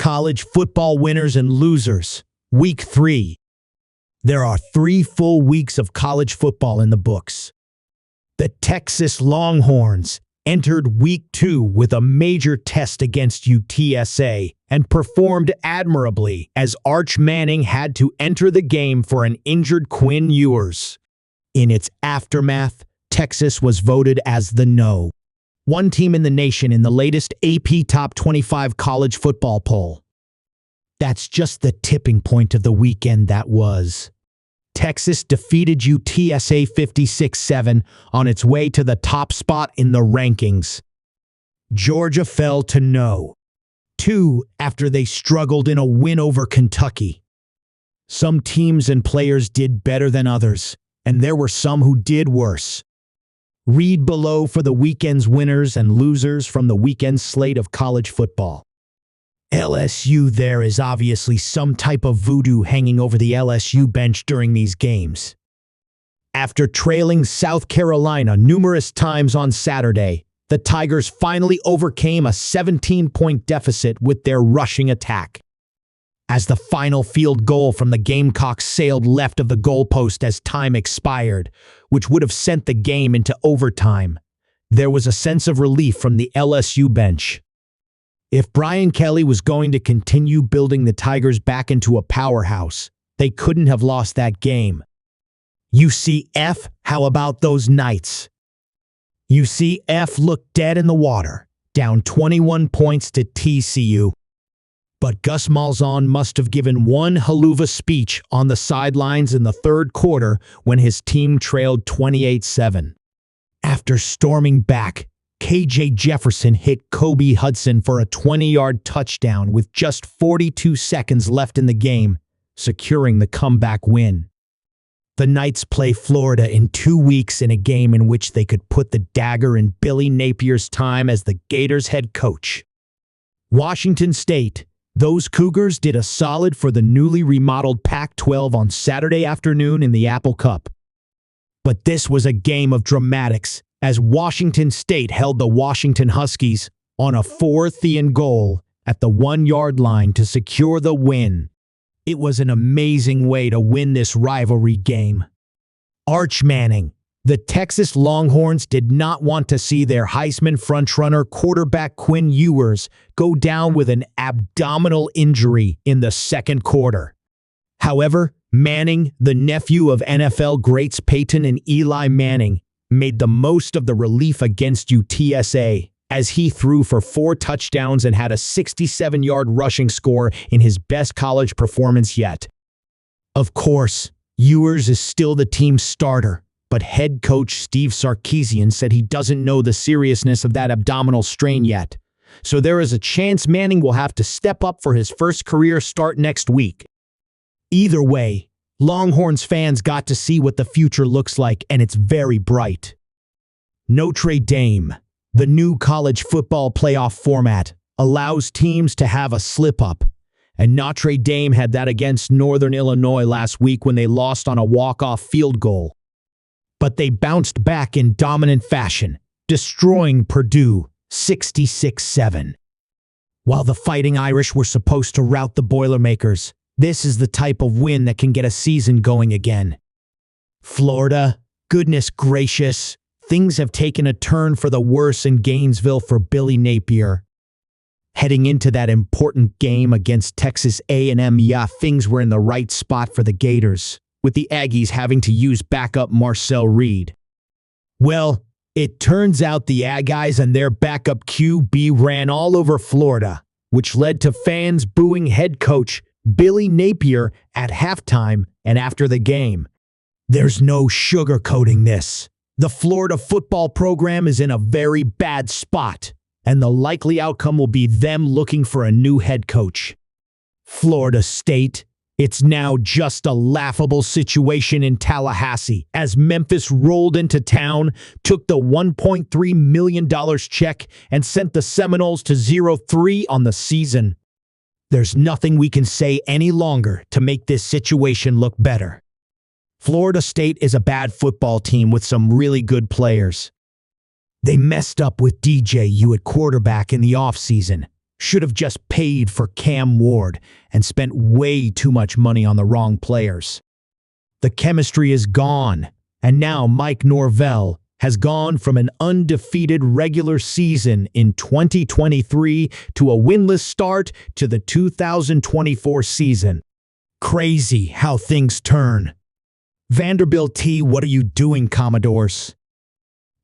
College football winners and losers. Week 3. There are 3 full weeks of college football in the books. The Texas Longhorns entered Week 2 with a major test against UTSA and performed admirably as Arch Manning had to enter the game for an injured Quinn Ewers. In its aftermath, Texas was voted as the No. 1 team in the nation in the latest AP Top 25 college football poll. That's just the tipping point of the weekend that was. Texas defeated UTSA 56-7 on its way to the top spot in the rankings. Georgia fell to No. 2 after they struggled in a win over Kentucky. Some teams and players did better than others, and there were some who did worse. Read below for the weekend's winners and losers from the weekend slate of college football. LSU, there is obviously some type of voodoo hanging over the LSU bench during these games. After trailing South Carolina numerous times on Saturday, the Tigers finally overcame a 17-point deficit with their rushing attack. As the final field goal from the Gamecocks sailed left of the goalpost as time expired, which would have sent the game into overtime, there was a sense of relief from the LSU bench. If Brian Kelly was going to continue building the Tigers back into a powerhouse, they couldn't have lost that game. UCF, how about those Knights? UCF looked dead in the water, down 21 points to TCU. But Gus Malzahn must have given one helluva speech on the sidelines in the third quarter when his team trailed 28-7. After storming back, KJ Jefferson hit Kobe Hudson for a 20-yard touchdown with just 42 seconds left in the game, securing the comeback win. The Knights play Florida in 2 weeks in a game in which they could put the dagger in Billy Napier's time as the Gators' head coach. Washington State. Those Cougars did a solid for the newly remodeled Pac-12 on Saturday afternoon in the Apple Cup. But this was a game of dramatics as Washington State held the Washington Huskies on a 4th-and-goal at the 1-yard line to secure the win. It was an amazing way to win this rivalry game. Arch Manning. The Texas Longhorns did not want to see their Heisman frontrunner quarterback Quinn Ewers go down with an abdominal injury in the second quarter. However, Manning, the nephew of NFL greats Peyton and Eli Manning, made the most of the relief against UTSA as he threw for 4 touchdowns and had a 67-yard rushing score in his best college performance yet. Of course, Ewers is still the team's starter, but head coach Steve Sarkisian said he doesn't know the seriousness of that abdominal strain yet, so there is a chance Manning will have to step up for his first career start next week. Either way, Longhorns fans got to see what the future looks like, and it's very bright. Notre Dame. The new college football playoff format allows teams to have a slip-up, and Notre Dame had that against Northern Illinois last week when they lost on a walk-off field goal. But they bounced back in dominant fashion, destroying Purdue 66-7. While the Fighting Irish were supposed to rout the Boilermakers, this is the type of win that can get a season going again. Florida, goodness gracious, things have taken a turn for the worse in Gainesville for Billy Napier. Heading into that important game against Texas A&M, things were in the right spot for the Gators, with the Aggies having to use backup Marcel Reed. Well, it turns out the Aggies and their backup QB ran all over Florida, which led to fans booing head coach Billy Napier at halftime and after the game. There's no sugarcoating this. The Florida football program is in a very bad spot, and the likely outcome will be them looking for a new head coach. Florida State. It's now just a laughable situation in Tallahassee as Memphis rolled into town, took the $1.3 million check, and sent the Seminoles to 0-3 on the season. There's nothing we can say any longer to make this situation look better. Florida State is a bad football team with some really good players. They messed up with DJU at quarterback in the offseason, Should have just paid for Cam Ward and spent way too much money on the wrong players. The chemistry is gone, and now Mike Norvell has gone from an undefeated regular season in 2023 to a winless start to the 2024 season. Crazy how things turn. Vanderbilt T, what are you doing, Commodores?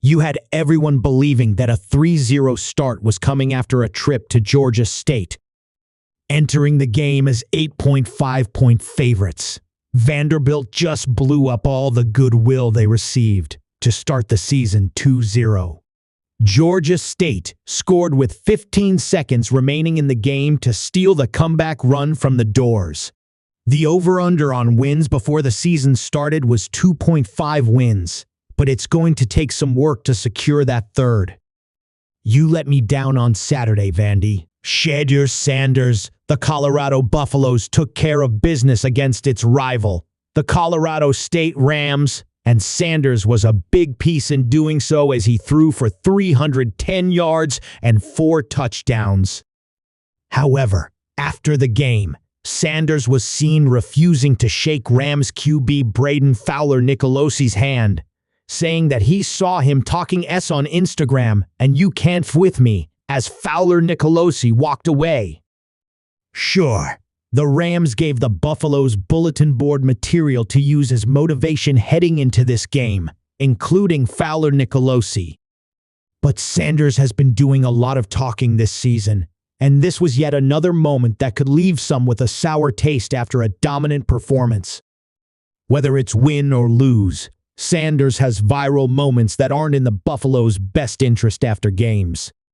You had everyone believing that a 3-0 start was coming after a trip to Georgia State. Entering the game as 8.5-point favorites, Vanderbilt just blew up all the goodwill they received to start the season 2-0. Georgia State scored with 15 seconds remaining in the game to steal the comeback run from the Doors. The over-under on wins before the season started was 2.5 wins, but it's going to take some work to secure that third. You let me down on Saturday, Vandy. Shedeur Sanders, the Colorado Buffaloes took care of business against its rival, the Colorado State Rams, and Sanders was a big piece in doing so as he threw for 310 yards and 4 touchdowns. However, after the game, Sanders was seen refusing to shake Rams QB Braden Fowler Nicolosi's hand, saying that he saw him talking S on Instagram and "you can't f with me" as Fowler Nicolosi walked away. Sure, the Rams gave the Buffaloes bulletin board material to use as motivation heading into this game, including Fowler Nicolosi. But Sanders has been doing a lot of talking this season, and this was yet another moment that could leave some with a sour taste after a dominant performance. Whether it's win or lose, Sanders has viral moments that aren't in the Buffaloes' best interest after games.